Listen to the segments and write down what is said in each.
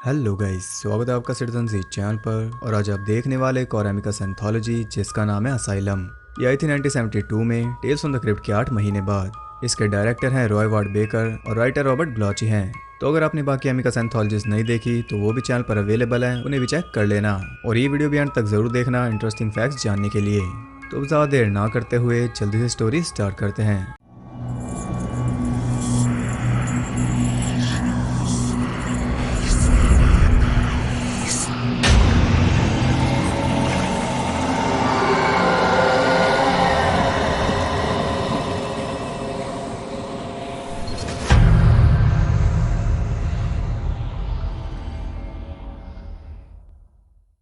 Hello guys, स्वागत है आपका सिटीजन जी चैनल पर। और आज आप देखने वाले एक और एमिकस एंथोलॉजी जिसका नाम है असाइलम। ये आई थी 1972 में टेल्स फ्रॉम द क्रिप्ट के 8 महीने बाद। इसके डायरेक्टर हैं रॉय वार्ड बेकर और राइटर रॉबर्ट ब्लॉची हैं। तो अगर आपने बाकी एमिकस एंथोलॉजीज नहीं देखी तो वो भी चैनल पर अवेलेबल है, उन्हें भी चेक कर लेना। और ये वीडियो भी अंत तक जरूर देखना इंटरेस्टिंग फैक्ट्स जानने के लिए। तो ज़्यादा देर ना करते हुए जल्दी से स्टोरी स्टार्ट करते हैं।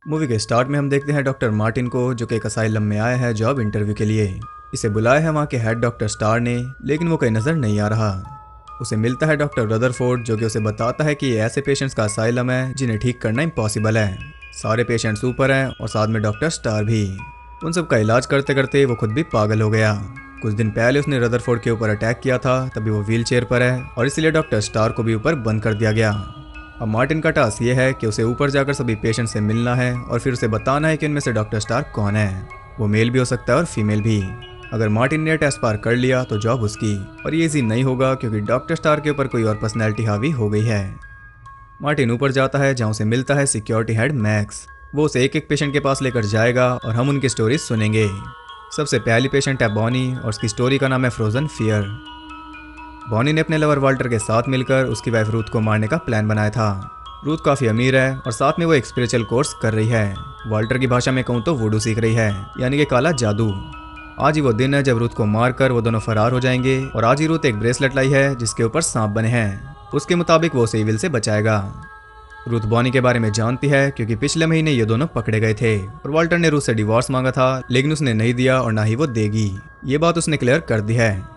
मूवी के स्टार्ट में हम देखते हैं डॉक्टर मार्टिन को, जो कि एक असाइलम में आया है जॉब इंटरव्यू के लिए। इसे बुलाया है वहाँ के हेड डॉक्टर स्टार ने, लेकिन वो कहीं नजर नहीं आ रहा। उसे मिलता है डॉक्टर रदरफोर्ड, जो कि उसे बताता है कि ये ऐसे पेशेंट्स का असाइलम है जिन्हें ठीक करना इम्पॉसिबल है। सारे पेशेंट्स ऊपर हैं और साथ में डॉक्टर स्टार भी। उन सब का इलाज करते करते वो खुद भी पागल हो गया। कुछ दिन पहले उसने रदरफोर्ड के ऊपर अटैक किया था, तभी वो व्हील चेयर पर है और इसलिए डॉक्टर स्टार को भी ऊपर बंद कर दिया गया। अब मार्टिन का टास्क ये है कि उसे ऊपर जाकर सभी पेशेंट से मिलना है और फिर उसे बताना है कि उनमें से डॉक्टर स्टार कौन है। वो मेल भी हो सकता है और फीमेल भी। अगर मार्टिन ने टेस्ट पार कर लिया तो जॉब उसकी, और ये इजी नहीं होगा क्योंकि डॉक्टर स्टार के ऊपर कोई और पर्सनैलिटी हावी हो गई है। मार्टिन ऊपर जाता है जहाँ उसे मिलता है सिक्योरिटी हेड मैक्स। वो उसे एक एक पेशेंट के पास लेकर जाएगा और हम उनकी स्टोरी सुनेंगे। सबसे पहली पेशेंट है बॉनी और उसकी स्टोरी का नाम है फ्रोजन फियर। बॉनी ने अपने लवर वाल्टर के साथ मिलकर उसकी वाइफ रूथ को मारने का प्लान बनाया था। रूथ काफ़ी अमीर है और साथ में वो एक स्पिरिचुअल कोर्स कर रही है। वाल्टर की भाषा में कहूँ तो वुडू सीख रही है, यानी कि काला जादू। आज ही वो दिन है जब रूथ को मारकर वो दोनों फरार हो जाएंगे। और आज ही रूथ एक ब्रेसलेट लाई है जिसके ऊपर सांप बने हैं। उसके मुताबिक वो उसे इविल से बचाएगा। रूथ बॉनी के बारे में जानती है क्योंकि पिछले महीने ये दोनों पकड़े गए थे और वाल्टर ने रूथ से डिवोर्स मांगा था, लेकिन उसने नहीं दिया और ना ही वो देगी। ये बात उसने क्लियर कर दी है।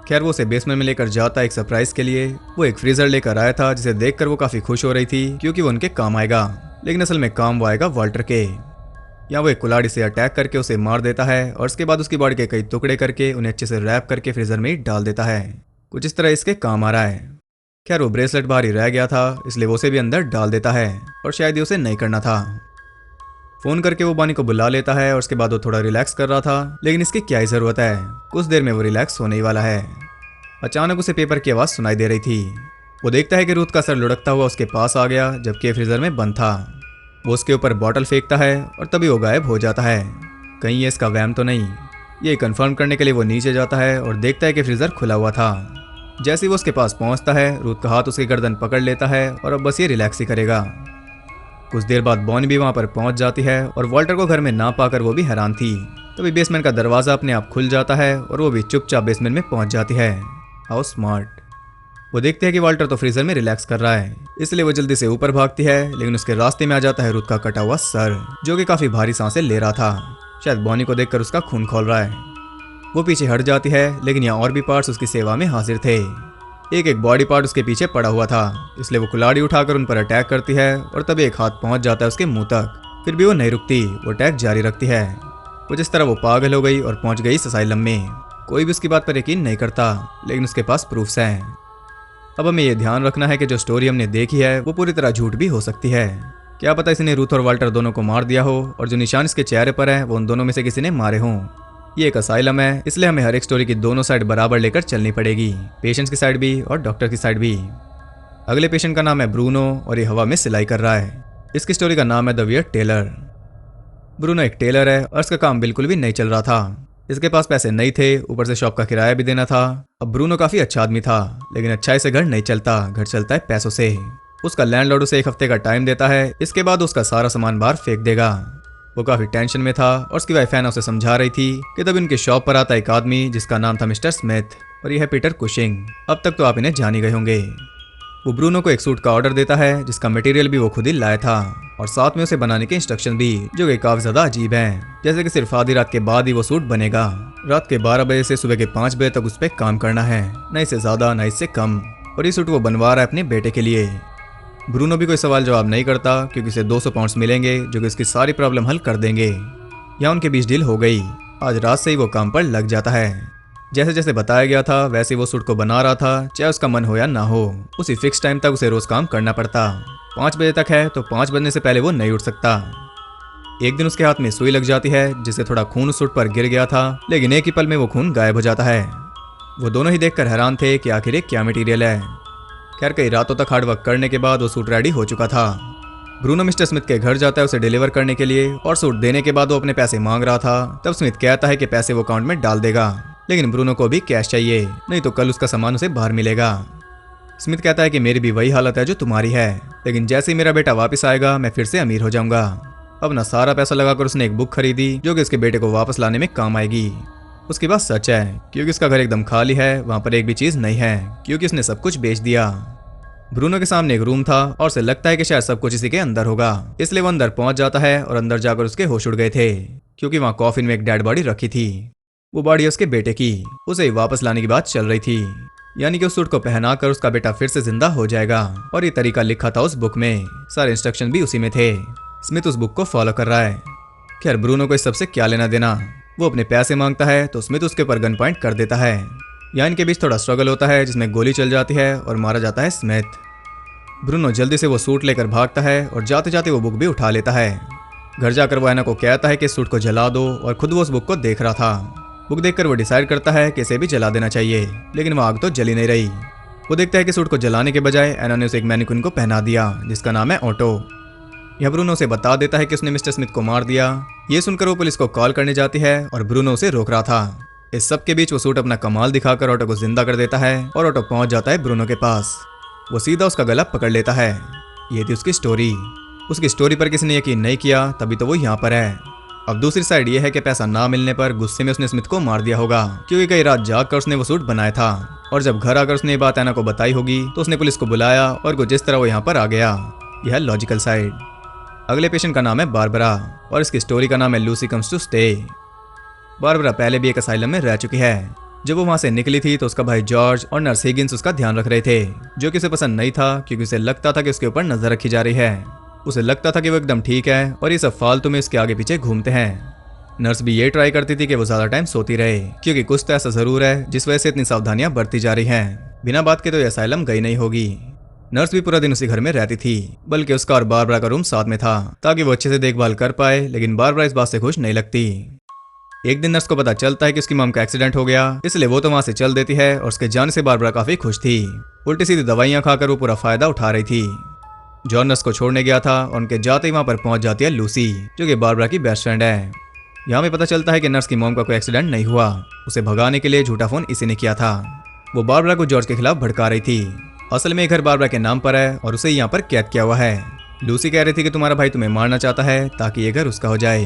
खैर वो उसे बेसमेंट में लेकर जाता है एक सरप्राइज के लिए। वो एक फ्रीजर लेकर आया था जिसे देखकर वो काफी खुश हो रही थी क्योंकि वो उनके काम आएगा, लेकिन असल में काम वो आएगा वाल्टर के। यहाँ वो एक कुल्हाड़ी से अटैक करके उसे मार देता है और उसके बाद उसकी बॉडी के कई टुकड़े करके उन्हें अच्छे से रैप करके फ्रीजर में ही डाल देता है। कुछ इस तरह इसके काम आ रहा है। खैर वो ब्रेसलेट बाहर ही रह गया था, इसलिए वो उसे भी अंदर डाल देता है और शायद ये उसे नहीं करना था। फोन करके वो बॉनी को बुला लेता है और उसके बाद वो थोड़ा रिलैक्स कर रहा था, लेकिन इसकी क्या ही जरूरत है, कुछ देर में वो रिलैक्स होने ही वाला है। अचानक उसे पेपर की आवाज़ सुनाई दे रही थी। वो देखता है कि रूथ का सर लुढ़कता हुआ उसके पास आ गया जबकि फ्रीजर में बंद था। वो उसके ऊपर बॉटल फेंकता है और तभी वो गायब हो जाता है। कहीं ये इसका वहम तो नहीं। ये कंफर्म करने के लिए वो नीचे जाता है और देखता है कि फ्रीजर खुला हुआ था। जैसे ही वो उसके पास पहुंचता है, रूथ का हाथ उसकी गर्दन पकड़ लेता है और अब बस ये रिलैक्स ही करेगा। कुछ देर बाद बॉनी भी वहां पर पहुंच जाती है और वाल्टर को घर में ना पाकर वो भी हैरान थी। तभी बेसमेंट का दरवाजा अपने आप खुल जाता है और वो भी चुपचाप बेसमेंट में पहुंच जाती है। How smart. वो देखते हैं कि वाल्टर तो फ्रीजर में रिलैक्स कर रहा है, इसलिए वो जल्दी से ऊपर भागती है, लेकिन उसके रास्ते में आ जाता है रूथ का कटा हुआ सर, जो कि काफी भारी सांसें ले रहा था। शायद बॉनी को देखकर उसका खून खौल रहा है। वो पीछे हट जाती है, लेकिन यहाँ और भी पार्ट्स उसकी सेवा में हाजिर थे। एक बॉडी पार्ट उसके पीछे पड़ा हुआ था, इसलिए वो कुल्हाड़ी उठाकर उन पर अटैक करती है और तभी एक हाथ पहुंच जाता है उसके मुंह तक। फिर भी वो नहीं रुकती, वो अटैक जारी रखती है। कुछ इस तरह वो पागल हो गई और पहुंच गई इस असाइलम में। कोई भी उसकी बात पर यकीन नहीं करता, लेकिन उसके पास प्रूफ्स हैं। अब हमें ये ध्यान रखना है कि जो स्टोरी हमने देखी है वो पूरी तरह झूठ भी हो सकती है। क्या पता इसने रूथ और वाल्टर दोनों को मार दिया हो और जो निशान इसके चेहरे पर है वो उन दोनों में से किसी ने मारे हों। ये एक असाइलम है, इसलिए हमें हर एक स्टोरी की दोनों साइड बराबर लेकर चलनी पड़ेगी, पेशेंट्स की साइड भी और डॉक्टर की साइड भी। अगले पेशेंट का नाम है ब्रूनो और ये हवा में सिलाई कर रहा है। इसकी स्टोरी का नाम है द वियर्ड टेलर। ब्रूनो एक टेलर है और इसका काम बिल्कुल भी नहीं चल रहा था। इसके पास पैसे नहीं थे, ऊपर से शॉप का किराया भी देना था। अब ब्रूनो काफी अच्छा आदमी था, लेकिन अच्छाई से घर नहीं चलता, घर चलता है पैसों से। उसका लैंडलॉर्ड उसे एक हफ्ते का टाइम देता है, इसके बाद उसका सारा सामान बाहर फेंक देगा। वो काफी टेंशन में था और उसकी वाइफ हैना उसे समझा रही थी कि तब उनकी शॉप पर आता एक आदमी जिसका नाम था मिस्टर स्मिथ, और यह है पीटर कुशिंग। अब तक तो आप इन्हें जान ही गए होंगे। वो ब्रूनो को एक सूट का ऑर्डर देता है जिसका मटेरियल भी वो खुद ही लाया था और साथ में उसे बनाने के इंस्ट्रक्शन भी, जो कि काफी ज्यादा अजीब हैं, जैसे कि सिर्फ आधी रात के बाद ही वो सूट बनेगा। रात के 12 बजे से सुबह के 5 बजे तक उस पर काम करना है, न इससे ज्यादा न इससे कम। और ये सूट वो बनवा रहा है अपने बेटे के लिए। ब्रूनो भी कोई सवाल जवाब नहीं करता क्योंकि उसे 200 पाउंड्स मिलेंगे जो कि उसकी सारी प्रॉब्लम हल कर देंगे। यहाँ उनके बीच डील हो गई। आज रात से ही वो काम पर लग जाता है। जैसे जैसे बताया गया था वैसे वो सूट को बना रहा था, चाहे उसका मन हो या ना हो। उसी फिक्स टाइम तक उसे रोज काम करना पड़ता। 5 बजे तक है तो 5 बजने से पहले वो नहीं उठ सकता। एक दिन उसके हाथ में सुई लग जाती है, जिससे थोड़ा खून उस सूट पर गिर गया था, लेकिन एक ही पल में वो खून गायब हो जाता है। वो दोनों ही देखकर हैरान थे कि आखिर ये क्या मटेरियल है। खैर कई रातों तक हार्डवर्क करने के बाद वो सूट रेडी हो चुका था। ब्रूनो मिस्टर स्मिथ के घर जाता है उसे डिलीवर करने के लिए, और सूट देने के बाद वो अपने पैसे मांग रहा था। तब स्मिथ कहता है कि पैसे वो अकाउंट में डाल देगा, लेकिन ब्रूनो को भी कैश चाहिए, नहीं तो कल उसका सामान उसे बाहर मिलेगा। स्मिथ कहता है कि मेरी भी वही हालत है जो तुम्हारी है, लेकिन जैसे ही मेरा बेटा वापस आएगा मैं फिर से अमीर हो जाऊंगा। अपना सारा पैसा लगाकर उसने एक बुक खरीदी जो कि उसके बेटे को वापस लाने में काम आएगी। उसकी बात सच है, क्योंकि उसका घर एकदम खाली है, वहां पर एक भी चीज नहीं है, क्योंकि उसने सब कुछ बेच दिया। ब्रूनो के सामने एक रूम था और उसे लगता है कि शायद सब कुछ इसी के अंदर होगा, इसलिए वो अंदर पहुंच जाता है और अंदर जाकर उसके होश उड़ गए थे, क्योंकि वहां कॉफिन में एक डेड बॉडी रखी थी। वो बॉडी उसके बेटे की, उसे वापस लाने की बात चल रही थी, यानी कि उस सूट को पहनाकर उसका बेटा फिर से जिंदा हो जाएगा। और ये तरीका लिखा था उस बुक में, सारे इंस्ट्रक्शन भी उसी में थे। स्मिथ उस बुक को फॉलो कर रहा है। खैर ब्रूनो को इस सबसे क्या लेना देना, वो अपने पैसे मांगता है तो स्मिथ उसके ऊपर गन पॉइंट कर देता है। यहाँ इनके बीच थोड़ा स्ट्रगल होता है, जिसमें गोली चल जाती है और मारा जाता है स्मिथ। ब्रूनो जल्दी से वो सूट लेकर भागता है और जाते जाते वो बुक भी उठा लेता है। घर जाकर वो एना को कहता है कि इस सूट को जला दो, और खुद वो उस बुक को देख रहा था। बुक देखकर वो डिसाइड करता है कि इसे भी जला देना चाहिए, लेकिन वो आग तो जली नहीं रही। वो देखता है कि सूट को जलाने के बजाय एना ने उसे एक मैनिक्विन को पहना दिया, जिसका नाम है ऑटो। यह ब्रूनो उसे बता देता है कि उसने मिस्टर स्मिथ को मार दिया। ये सुनकर वो पुलिस को कॉल करने जाती है और ब्रूनो उसे रोक रहा था। इस सब के बीच वो सूट अपना कमाल दिखाकर ऑटो को जिंदा कर देता है और ऑटो पहुंच जाता है ब्रूनो के पास। वो सीधा उसका गला पकड़ लेता है। ये थी उसकी स्टोरी। उसकी स्टोरी पर किसी ने यकीन नहीं किया, तभी तो वो यहाँ पर है। अब दूसरी साइड ये है कि पैसा ना मिलने पर गुस्से में उसने स्मिथ को मार दिया होगा, क्योंकि कई रात जाग कर उसने वो सूट बनाया था, और जब घर आकर उसने ये बात एना को बताई होगी तो उसने पुलिस को बुलाया और कुछ इस तरह वो यहाँ पर आ गया। यह है लॉजिकल साइड। अगले पेशेंट का नाम है बारबरा और इसकी स्टोरी का नाम है Lucy comes to stay. Barbara पहले भी एक असाइलम में रह चुकी है। जब वो वहां से निकली थी तो उसका भाई जॉर्ज और नर्स हिगिंस उसका ध्यान रख रहे थे, जो कि उसे पसंद नहीं था, क्योंकि उसे लगता था कि उसके ऊपर नजर रखी जा रही है। उसे लगता था कि वो एकदम ठीक है और ये सब फालतू में इसके आगे पीछे घूमते हैं। नर्स भी ये ट्राई करती थी कि वो ज्यादा टाइम सोती रहे, क्योंकि कुछ तो ऐसा जरूर है जिस वजह से इतनी सावधानियां बरती जा रही हैं। बिना बात के तो ये असाइलम गई नहीं होगी। नर्स भी पूरा दिन उसी घर में रहती थी, बल्कि उसका और बारबरा का रूम साथ में था, ताकि वो अच्छे से देखभाल कर पाए, लेकिन बारबरा इस बात से खुश नहीं लगती। एक दिन नर्स को पता चलता है कि उसकी मॉम का एक्सीडेंट हो गया, इसलिए वो तो वहां से चल देती है और उसके जाने से बारबरा काफी खुश थी। उल्टी सीधी दवाइयां खाकर वो पूरा फायदा उठा रही थी। जॉन नर्स को छोड़ने गया था और उनके जाते ही वहां पर पहुंच जाती है लूसी, जो कि बारबरा की बेस्ट फ्रेंड है। यहाँ में पता चलता है कि नर्स की मॉम का कोई एक्सीडेंट नहीं हुआ, उसे भगाने के लिए झूठा फोन इसी ने किया था। वो बारबरा को जॉर्ज के खिलाफ भड़का रही थी। असल में ये घर बारबरा के नाम पर है और उसे यहाँ पर कैद किया हुआ है। लूसी कह रही थी कि तुम्हारा भाई तुम्हें मारना चाहता है ताकि ये घर उसका हो जाए।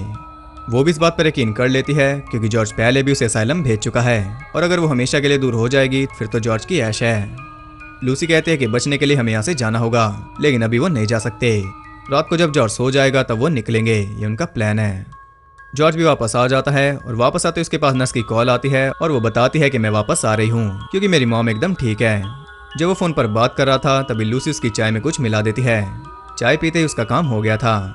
वो भी इस बात पर यकीन कर लेती है, क्योंकि जॉर्ज पहले भी उसे असाइलम भेज चुका है, और अगर वो हमेशा के लिए दूर हो जाएगी फिर तो जॉर्ज की ऐश है। लूसी कहती है कि बचने के लिए हमें यहाँ से जाना होगा, लेकिन अभी वो नहीं जा सकते। रात को जब जॉर्ज सो जाएगा तब वो निकलेंगे, ये उनका प्लान है। जॉर्ज भी वापस आ जाता है और वापस आते उसके पास नर्स की कॉल आती है और वो बताती है कि मैं वापस आ रही हूँ, क्योंकि मेरी मॉम एकदम ठीक है। जब वो फोन पर बात कर रहा था तभी लूसी उसकी चाय में कुछ मिला देती है। चाय पीते ही उसका काम हो गया था।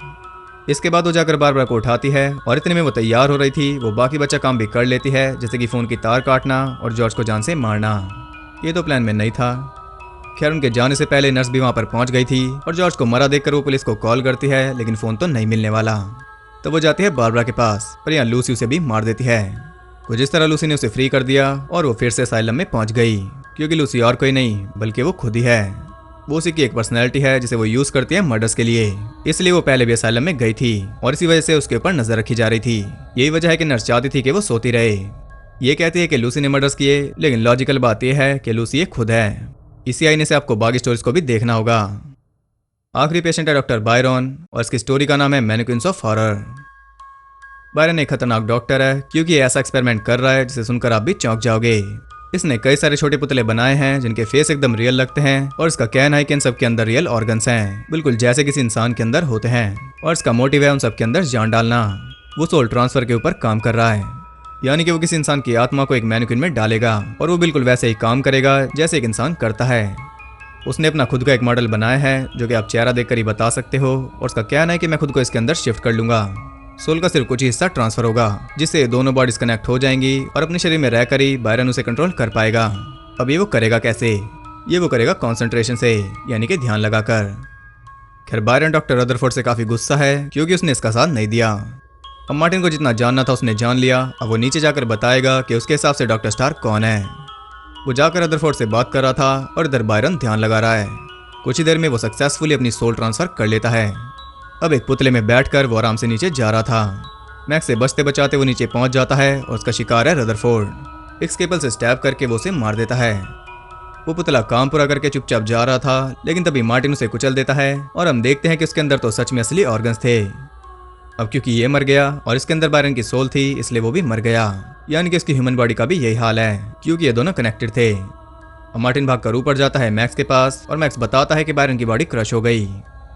इसके बाद वो जाकर बारबरा को उठाती है और इतने में वो तैयार हो रही थी, वो बाकी बच्चा काम भी कर लेती है, जैसे कि फोन की तार काटना और जॉर्ज को जान से मारना। ये तो प्लान में नहीं था। खैर उनके जाने से पहले नर्स भी वहां पर पहुंच गई थी और जॉर्ज को मरा देखकर वो पुलिस को कॉल करती है, लेकिन फोन तो नहीं मिलने वाला। तो वो जाती है बारबरा के पास, पर यहाँ लूसी उसे भी मार देती है। कुछ इस तरह लूसी ने उसे फ्री कर दिया और वो फिर से असाइलम में पहुंच गई, क्योंकि लूसी और कोई नहीं बल्कि वो खुद ही है। वो उसी की एक पर्सनैलिटी है जिसे वो यूज करती है मर्डर्स के लिए, इसलिए वो पहले भी असाइलम में गई थी और इसी वजह से उसके ऊपर नजर रखी जा रही थी। यही वजह है कि नर्स चाहती थी कि वो सोती रहे। ये कहती है कि लूसी ने मर्डर्स किए, लेकिन लॉजिकल बात यह है कि लूसी ये खुद है। इसी आईने से आपको बाकी स्टोरीज को भी देखना होगा। आखिरी पेशेंट है डॉक्टर बायरन और इसकी स्टोरी का नाम है मैनिक्विन्स ऑफ हॉरर। बायरन एक खतरनाक डॉक्टर है, क्योंकि ऐसा एक्सपेरिमेंट कर रहा है जिसे सुनकर आप भी चौंक जाओगे। इसने कई सारे छोटे पुतले बनाए हैं जिनके फेस एकदम रियल लगते हैं, और इसका कहना है कि इन सब के अंदर रियल ऑर्गन्स हैं, बिल्कुल जैसे किसी इंसान के अंदर होते हैं, और इसका मोटिव है उन सब के अंदर जान डालना। वो सोल ट्रांसफर के ऊपर काम कर रहा है, यानी कि वो किसी इंसान की आत्मा को एक मैनिक्विन में डालेगा और वो बिल्कुल वैसे ही काम करेगा जैसे एक इंसान करता है। उसने अपना खुद का एक मॉडल बनाया है जो कि आप चेहरा देखकर ही बता सकते हो, और उसका कहना है कि मैं खुद को इसके अंदर शिफ्ट कर लूंगा। सोल का सिर्फ कुछ ही हिस्सा ट्रांसफर होगा, जिससे दोनों बॉडीज कनेक्ट हो जाएंगी और अपने शरीर में रहकर ही बायरन उसे कंट्रोल कर पाएगा। अब ये वो करेगा कैसे? ये वो करेगा कंसंट्रेशन से, यानी कि ध्यान लगाकर। खैर बायरन डॉक्टर रदरफोर्ड से काफी गुस्सा है क्योंकि उसने इसका साथ नहीं दिया। अब मार्टिन को जितना जानना था उसने जान लिया। अब वो नीचे जाकर बताएगा कि उसके हिसाब से डॉक्टर स्टार कौन है। वो जाकर रदरफोर्ड से बात कर रहा था और इधर बायरन ध्यान लगा रहा है। कुछ ही देर में वो सक्सेसफुली अपनी सोल ट्रांसफर कर लेता है। अब एक पुतले में बैठकर वो आराम से नीचे जा रहा था। मैक्स से बचते बचाते वो नीचे पहुंच जाता है और उसका शिकार है रदरफोर्ड। एक स्केपल से स्टैब करके वो उसे मार देता है। वो पुतला काम पूरा करके चुपचाप जा रहा था, लेकिन तभी मार्टिन उसे कुचल देता है और हम देखते हैं कि उसके अंदर तो सच में असली ऑर्गन्स थे। अब क्योंकि ये मर गया और इसके अंदर बायरन की सोल थी, इसलिए वो भी मर गया। यानी कि इसकी ह्यूमन बॉडी का भी यही हाल है क्योंकि ये दोनों कनेक्टेड थे। अब मार्टिन भागकर ऊपर जाता है मैक्स के पास और मैक्स बताता है कि बायरन की बॉडी क्रश हो गई।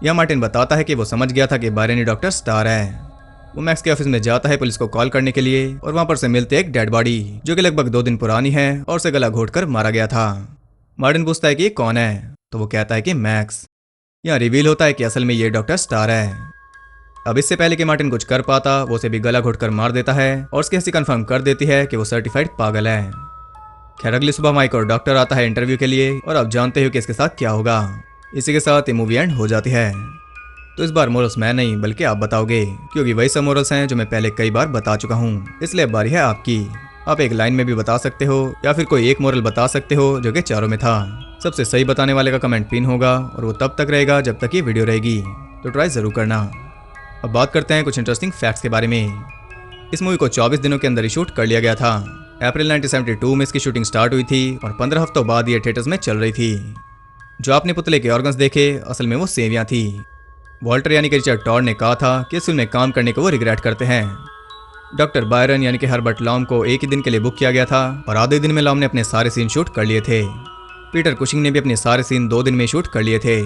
यह मार्टिन बताता है कि वो समझ गया था कि बायरन ही डॉक्टर स्टार है। वो मैक्स के ऑफिस में जाता है पुलिस को कॉल करने के लिए और वहां पर से मिलते एक डेड बॉडी जो कि लगभग 2 दिन पुरानी है और उसे गला घोटकर मारा गया था। मार्टिन पूछता है कि ये कौन है, तो वो कहता है कि मैक्स। यहाँ रिवील होता है कि असल में ये डॉक्टर स्टार है। अब इससे पहले कि मार्टिन कुछ कर पाता वो उसे भी गला घोटकर मार देता है और उसकी हंसी कंफर्म कर देती है कि वो सर्टिफाइड पागल है। खैर अगली सुबह माइक और डॉक्टर आता है इंटरव्यू के लिए और आप जानते हो कि इसके साथ क्या होगा। इसी के साथ ये मूवी एंड हो जाती है। तो इस बार मोरल्स मैं नहीं बल्कि आप बताओगे, क्योंकि वही सब मोरल्स हैं जो मैं पहले कई बार बता चुका हूँ, इसलिए अब बारी है आपकी। आप एक लाइन में भी बता सकते हो या फिर कोई एक मोरल बता सकते हो जो कि चारों में था। सबसे सही बताने वाले का कमेंट पिन होगा और वो तब तक रहेगा जब तक ये वीडियो रहेगी, तो ट्राई जरूर करना। अब बात करते हैं कुछ इंटरेस्टिंग फैक्ट्स के बारे में। इस मूवी को 24 दिनों के अंदर ही शूट कर लिया गया था। अप्रैल 1972 में इसकी शूटिंग स्टार्ट हुई थी और 15 हफ्तों बाद ये थिएटर्स में चल रही थी। जो आपने पुतले के ऑर्गन्स देखे असल में वो सेवियां थी। वॉल्टर यानी कि रिचर्ड टॉड ने कहा था कि इस फिल्म में काम करने को वो रिग्रेट करते हैं। डॉक्टर बायरन यानी कि हर्बर्ट लॉम को एक ही दिन के लिए बुक किया गया था और आधे दिन में लॉम ने अपने सारे सीन शूट कर लिए थे। पीटर कुशिंग ने भी अपने सारे सीन 2 दिन में शूट कर लिए थे।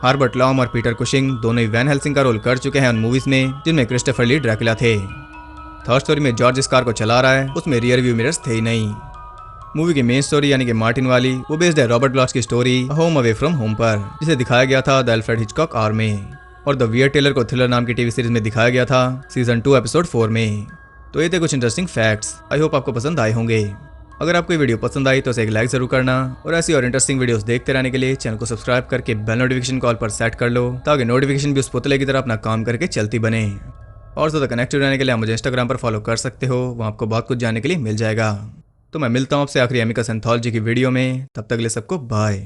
हर्बर्ट लॉम और पीटर कुशिंग दोनों ही वैन हेल्सिंग का रोल कर चुके हैं उन मूवीज में जिनमें क्रिस्टोफर ली ड्रैकुला थे। थर्ड स्टोरी में जॉर्ज कार को चला रहा है, उसमें रियर व्यू मिरर्स थे ही नहीं। मूवी की मेन स्टोरी यानी कि मार्टिन वाली वो बेस्ड है रॉबर्ट ब्लॉच की story home away from home पर, जिसे दिखाया गया था द अल्फ्रेड हिचकॉक आर में, और द वियर टेलर को थ्रिलर नाम की टीवी सीरीज में दिखाया गया था सीजन 2 एपिसोड 4 में। तो ये थे कुछ इंटरेस्टिंग फैक्ट्स। आई होप आपको पसंद आए होंगे। अगर आपको ये वीडियो पसंद आई तो इसे एक लाइक जरूर करना और ऐसी और इंटरेस्टिंग वीडियोस देखते रहने के लिए चैनल को सब्सक्राइब करके बेल नोटिफिकेशन कॉल पर सेट कर लो ताकि नोटिफिकेशन भी उस पुतले की तरह अपना काम करके चलती बने। और ज़्यादा कनेक्टेड रहने के लिए आप मुझे इंस्टाग्राम पर फॉलो कर सकते हो, वहाँ आपको बहुत कुछ जानने के लिए मिल जाएगा। तो मैं मिलता हूँ आपसे आखिरी एमिकस एंथोलॉजी की वीडियो में, तब तक के लिए सबको बाय।